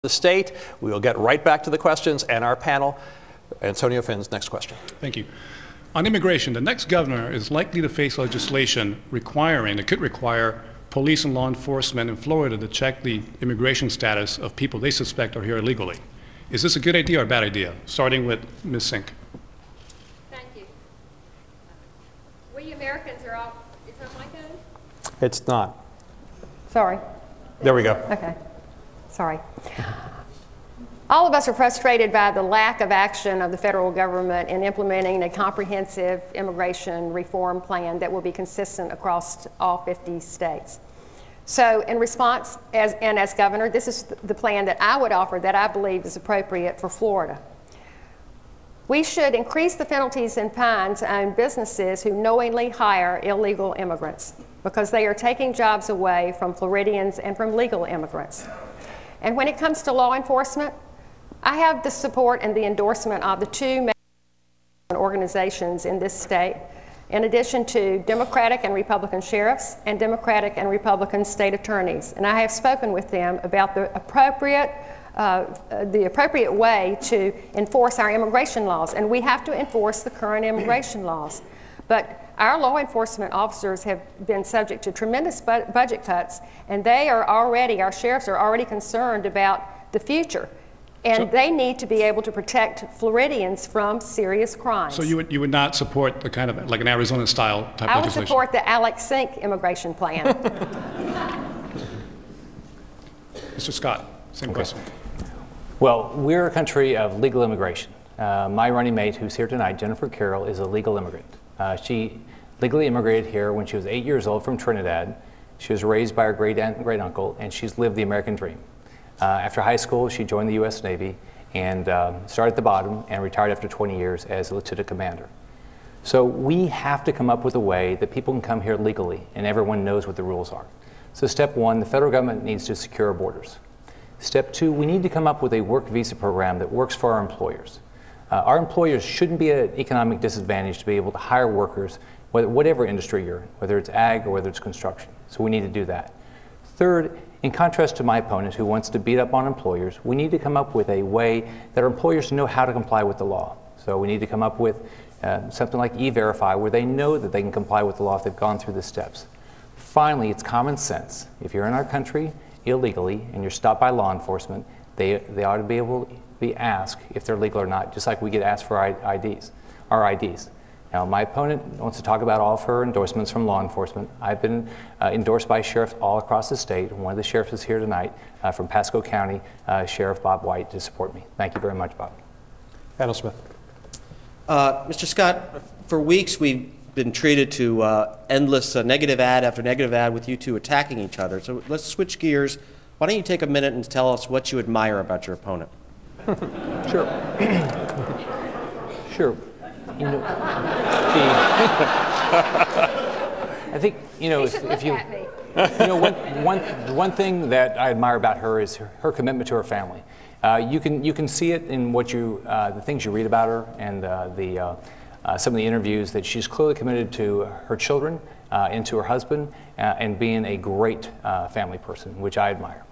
the state. We will get right back to the questions and our panel. Antonio Finn's next question. Thank you. On immigration, the next governor is likely to face legislation it could require police and law enforcement in Florida to check the immigration status of people they suspect are here illegally. Is this a good idea or a bad idea? Starting with Ms. Sink. Thank you. We Americans are all, is that my turn? It's not. Sorry. There we go. Okay. Sorry. All of us are frustrated by the lack of action of the federal government in implementing a comprehensive immigration reform plan that will be consistent across all 50 states. So in response, as governor, this is the plan that I would offer that I believe is appropriate for Florida. We should increase the penalties and fines on businesses who knowingly hire illegal immigrants because they are taking jobs away from Floridians and from legal immigrants. And when it comes to law enforcement, I have the support and the endorsement of the two main organizations in this state, in addition to Democratic and Republican sheriffs and Democratic and Republican state attorneys. And I have spoken with them about the appropriate way to enforce our immigration laws. And we have to enforce the current immigration laws. But our law enforcement officers have been subject to tremendous budget cuts, and our sheriffs are already concerned about the future. And they need to be able to protect Floridians from serious crimes. So you would not support the kind of, like an Arizona-style type legislation? I would support the Alex Sink immigration plan. Mr. Scott, same question. Well, we're a country of legal immigration. My running mate, who's here tonight, Jennifer Carroll, is a legal immigrant. She legally immigrated here when she was 8 years old from Trinidad. She was raised by her great-aunt and great-uncle, and she's lived the American dream. After high school, she joined the U.S. Navy and started at the bottom and retired after 20 years as a lieutenant commander. So we have to come up with a way that people can come here legally and everyone knows what the rules are. So step one, the federal government needs to secure our borders. Step two, we need to come up with a work visa program that works for our employers. Our employers shouldn't be at an economic disadvantage to be able to hire workers, whatever industry you're in, whether it's ag or whether it's construction. So we need to do that. Third, in contrast to my opponent who wants to beat up on employers, we need to come up with a way that our employers know how to comply with the law. So we need to come up with something like E-Verify, where they know that they can comply with the law if they've gone through the steps. Finally, it's common sense. If you're in our country illegally and you're stopped by law enforcement, they ought to be able to be asked if they're legal or not, just like we get asked for our IDs. Now, my opponent wants to talk about all of her endorsements from law enforcement. I've been endorsed by sheriffs all across the state. One of the sheriffs is here tonight from Pasco County, Sheriff Bob White, to support me. Thank you very much, Bob. Adam Smith. Mr. Scott, for weeks we've been treated to endless negative ad after negative ad with you two attacking each other. So let's switch gears. Why don't you take a minute and tell us what you admire about your opponent? Sure. Sure. You know, I think, if you one thing that I admire about her is her commitment to her family. You can see it in the things you read about her and some of the interviews, that she's clearly committed to her children and to her husband and being a great family person, which I admire.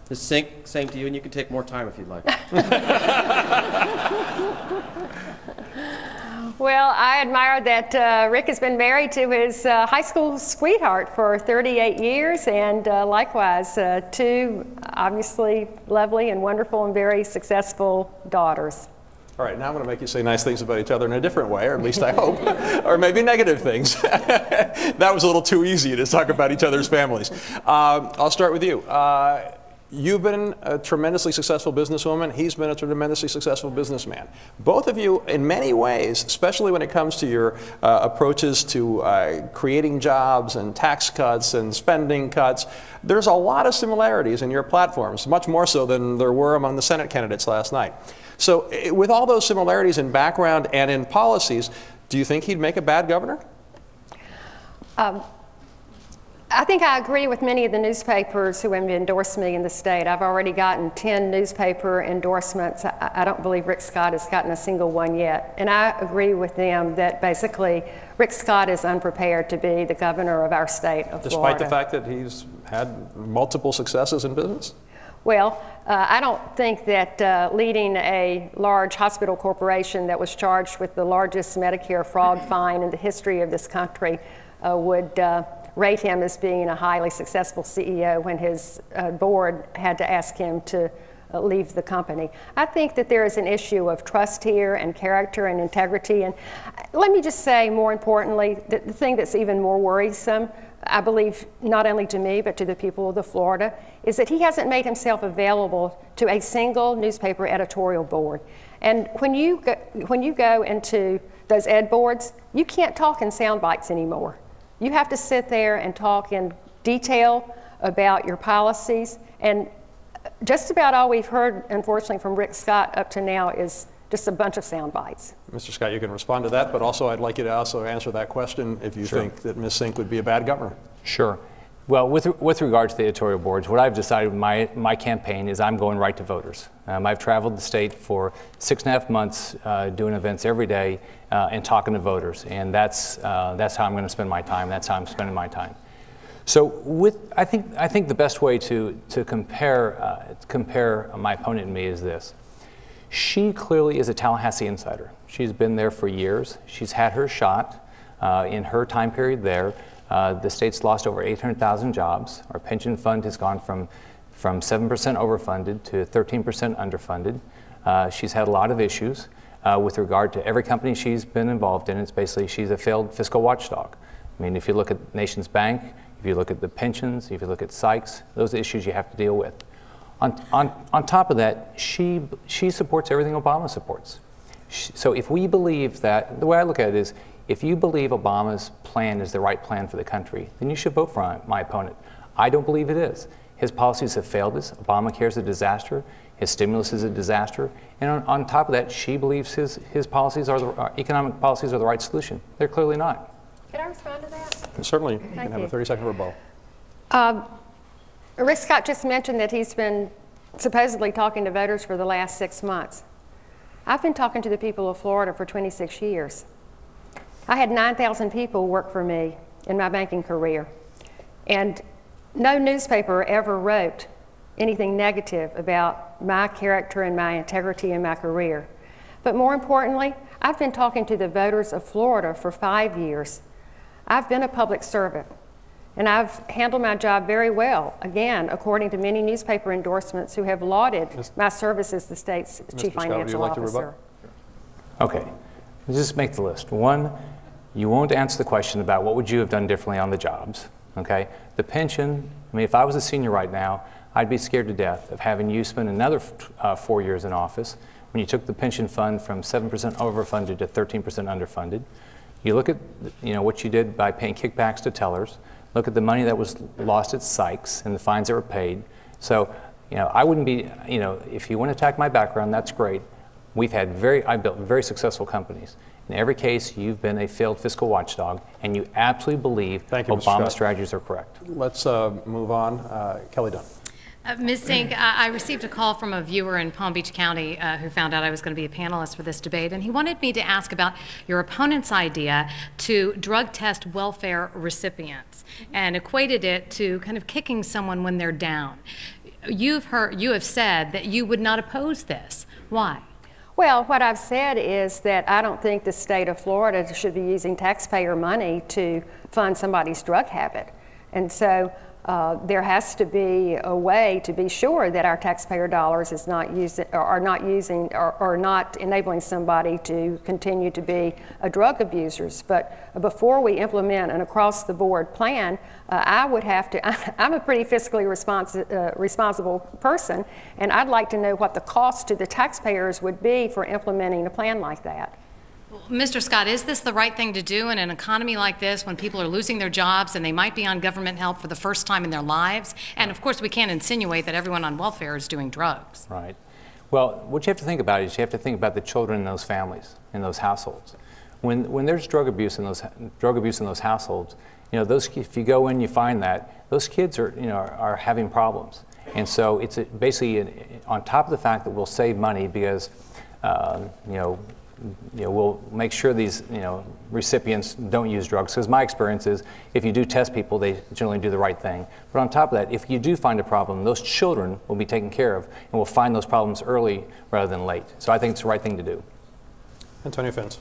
Ms. Sink, same to you, and you can take more time if you'd like. Well, I admire that Rick has been married to his high school sweetheart for 38 years, and likewise, two obviously lovely and wonderful and very successful daughters. All right, now I'm going to make you say nice things about each other in a different way, or at least I hope, or maybe negative things. That was a little too easy to talk about each other's families. I'll start with you. You've been a tremendously successful businesswoman. He's been a tremendously successful businessman. Both of you, in many ways, especially when it comes to your approaches to creating jobs and tax cuts and spending cuts, there's a lot of similarities in your platforms, much more so than there were among the Senate candidates last night. So with all those similarities in background and in policies, do you think he'd make a bad governor? I think I agree with many of the newspapers who have endorsed me in the state. I've already gotten 10 newspaper endorsements. I don't believe Rick Scott has gotten a single one yet. And I agree with them that basically Rick Scott is unprepared to be the governor of our state of Florida. Despite the fact that he's had multiple successes in business? Well, I don't think that leading a large hospital corporation that was charged with the largest Medicare fraud fine in the history of this country would rate him as being a highly successful CEO when his board had to ask him to leave the company. I think that there is an issue of trust here and character and integrity. And let me just say, more importantly, that the thing that's even more worrisome, I believe, not only to me, but to the people of Florida, is that he hasn't made himself available to a single newspaper editorial board. And when you go into those ed boards, you can't talk in sound bites anymore. You have to sit there and talk in detail about your policies. And just about all we've heard, unfortunately, from Rick Scott up to now is just a bunch of sound bites. Mr. Scott, you can respond to that, but also I'd like you to also answer that question if you think that Ms. Sink would be a bad governor. Sure. Well, with regard to the editorial boards, what I've decided my campaign is I'm going right to voters. I've traveled the state for 6.5 months doing events every day and talking to voters, and that's how I'm going to spend my time. That's how I'm spending my time. So I think the best way to compare my opponent and me is this. She clearly is a Tallahassee insider. She's been there for years. She's had her shot in her time period there. The state's lost over 800,000 jobs. Our pension fund has gone from 7% overfunded to 13% underfunded. She's had a lot of issues with regard to every company she's been involved in. It's basically she's a failed fiscal watchdog. I mean, if you look at Nations Bank, if you look at the pensions, if you look at Sykes, those are issues you have to deal with. On top of that, she supports everything Obama supports. So if we believe that, the way I look at it is, if you believe Obama's plan is the right plan for the country, then you should vote for my opponent. I don't believe it is. His policies have failed us. Obamacare is a disaster. His stimulus is a disaster. And on top of that, she believes his policies our economic policies are the right solution. They're clearly not. Can I respond to that? Certainly, you can have a 30-second rebuttal. Rick Scott just mentioned that he's been supposedly talking to voters for the last 6 months. I've been talking to the people of Florida for 26 years. I had 9,000 people work for me in my banking career, and no newspaper ever wrote anything negative about my character and my integrity in my career. But more importantly, I've been talking to the voters of Florida for 5 years. I've been a public servant, and I've handled my job very well, again, according to many newspaper endorsements who have lauded my service as the state's chief financial officer. Okay, let's just make the list. One, you won't answer the question about what would you have done differently on the jobs, okay? The pension, I mean, if I was a senior right now, I'd be scared to death of having you spend another 4 years in office when you took the pension fund from 7% overfunded to 13% underfunded. You look at what you did by paying kickbacks to tellers. Look at the money that was lost at Sykes and the fines that were paid. So, I wouldn't be, if you want to attack my background, that's great. I built very successful companies. In every case, you've been a failed fiscal watchdog, and you absolutely believe Obama's strategies are correct. Let's move on. Kelly Dunn. Ms. Sink, I received a call from a viewer in Palm Beach County who found out I was going to be a panelist for this debate, and he wanted me to ask about your opponent's idea to drug test welfare recipients and equated it to kind of kicking someone when they're down. You have said that you would not oppose this. Why? Well, what I've said is that I don't think the state of Florida should be using taxpayer money to fund somebody's drug habit. And so there has to be a way to be sure that our taxpayer dollars is not are not enabling somebody to continue to be a drug abusers. But before we implement an across-the-board plan, I would have to. I'm a pretty fiscally responsible person, and I'd like to know what the cost to the taxpayers would be for implementing a plan like that. Mr. Scott, is this the right thing to do in an economy like this when people are losing their jobs and they might be on government help for the first time in their lives? And of course, we can't insinuate that everyone on welfare is doing drugs. Right. Well, what you have to think about is you have to think about the children in those families, in those households. When there's drug abuse in those households, if you go in, you find that those kids are having problems. And so it's basically on top of the fact that we'll save money because we'll make sure these recipients don't use drugs, because my experience is if you do test people, they generally do the right thing. But on top of that, if you do find a problem, those children will be taken care of, and we'll find those problems early rather than late. So I think it's the right thing to do. Antonio Fins.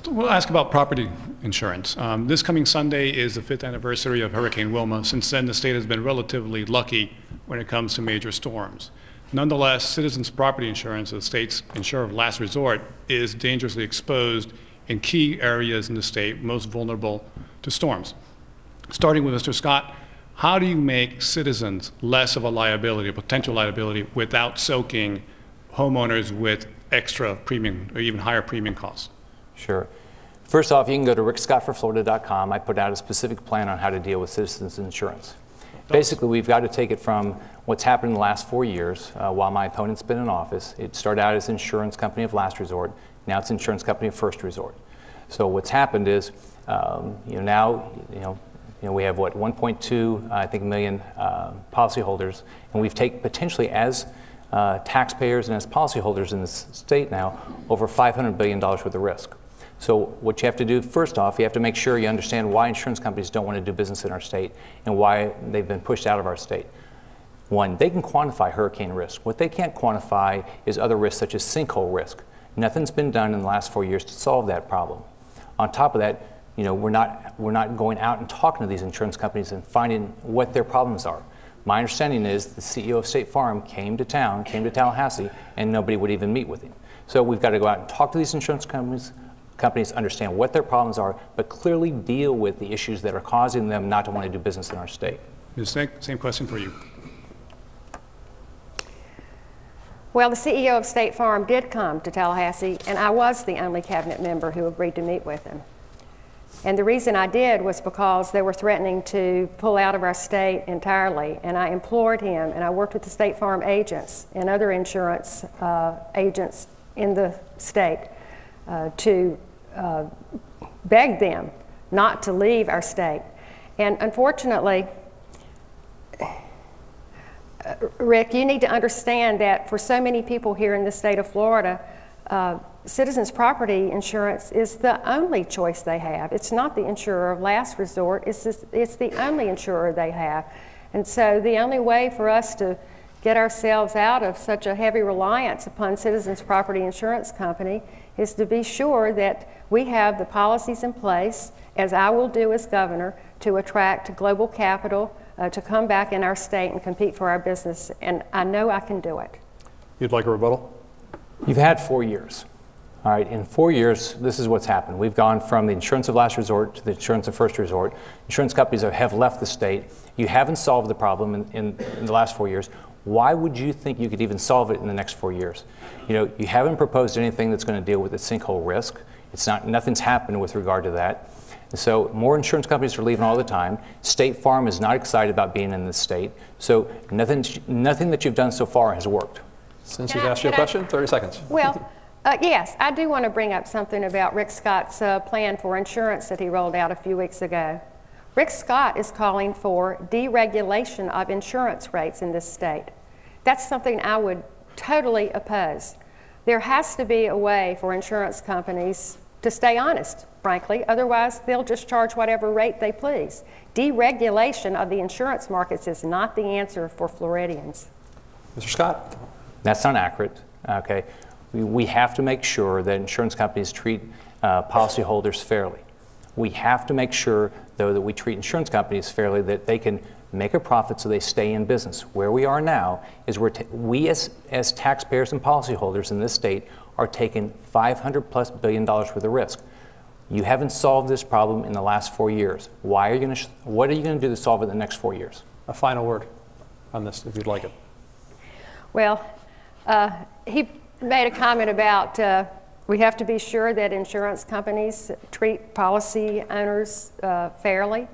We'll ask about property insurance. This coming Sunday is the 5th anniversary of Hurricane Wilma. Since then, the state has been relatively lucky when it comes to major storms. Nonetheless, Citizens Property Insurance, the state's insurer of last resort, is dangerously exposed in key areas in the state most vulnerable to storms. Starting with Mr. Scott, how do you make Citizens less of a liability, a potential liability, without soaking homeowners with extra premium or even higher premium costs? Sure. First off, you can go to rickscottforflorida.com. I put out a specific plan on how to deal with Citizens Insurance. Basically, we've got to take it from what's happened in the last 4 years while my opponent's been in office. It started out as insurance company of last resort. Now it's insurance company of first resort. So what's happened is, now we have what 1.2 million policyholders, and we've taken potentially as taxpayers and as policyholders in this state now over $500 billion worth of risk. So what you have to do, first off, you have to make sure you understand why insurance companies don't want to do business in our state and why they've been pushed out of our state. One, they can quantify hurricane risk. What they can't quantify is other risks such as sinkhole risk. Nothing's been done in the last 4 years to solve that problem. On top of that, we're not going out and talking to these insurance companies and finding what their problems are. My understanding is the CEO of State Farm came to Tallahassee, and nobody would even meet with him. So we've got to go out and talk to these insurance companies, understand what their problems are, but clearly deal with the issues that are causing them not to want to do business in our state. Same question for you. Well, the CEO of State Farm did come to Tallahassee, and I was the only cabinet member who agreed to meet with him. And the reason I did was because they were threatening to pull out of our state entirely, and I implored him, and I worked with the State Farm agents and other insurance agents in the state to beg them not to leave our state. And unfortunately, Rick, you need to understand that for so many people here in the state of Florida, Citizens Property Insurance is the only choice they have. It's not the insurer of last resort, it's the only insurer they have. And so the only way for us to get ourselves out of such a heavy reliance upon Citizens Property Insurance Company is to be sure that we have the policies in place, as I will do as governor, to attract global capital to come back in our state and compete for our business. And I know I can do it. You'd like a rebuttal? You've had 4 years. All right, in 4 years, this is what's happened. We've gone from the insurance of last resort to the insurance of first resort. Insurance companies have left the state. You haven't solved the problem in the last 4 years. Why would you think you could even solve it in the next 4 years? You haven't proposed anything that's going to deal with the sinkhole risk. Nothing's happened with regard to that. And so more insurance companies are leaving all the time. State Farm is not excited about being in this state. So nothing that you've done so far has worked. Since he's asked you a question, 30 seconds. Well, yes, I do want to bring up something about Rick Scott's plan for insurance that he rolled out a few weeks ago. Rick Scott is calling for deregulation of insurance rates in this state. That's something I would totally oppose. There has to be a way for insurance companies to stay honest, frankly. Otherwise, they'll just charge whatever rate they please. Deregulation of the insurance markets is not the answer for Floridians. Mr. Scott? That's not accurate. Okay. We have to make sure that insurance companies treat policyholders fairly. We have to make sure, though, that we treat insurance companies fairly, that they can make a profit so they stay in business. Where we are now is we as taxpayers and policyholders in this state are taking $500+ billion worth of risk. You haven't solved this problem in the last 4 years. What are you going to do to solve it in the next 4 years? A final word on this, if you'd like it. Well, he made a comment about we have to be sure that insurance companies treat policy owners fairly.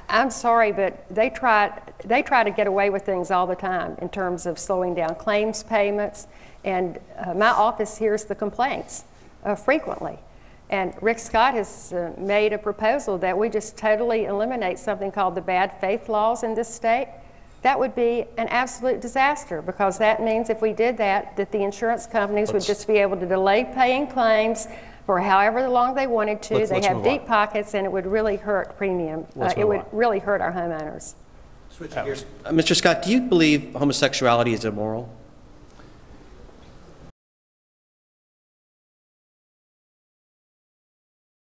I'm sorry, but they try to get away with things all the time in terms of slowing down claims payments, and my office hears the complaints frequently. And Rick Scott has made a proposal that we just totally eliminate something called the bad faith laws in this state. That would be an absolute disaster, because that means if we did that, that the insurance companies would just be able to delay paying claims for however long they wanted to. Let's They have move on. deep pockets, and it would really hurt premium. Let's It move would on. really hurt our homeowners. Switching gears. Mr. Scott, do you believe homosexuality is immoral?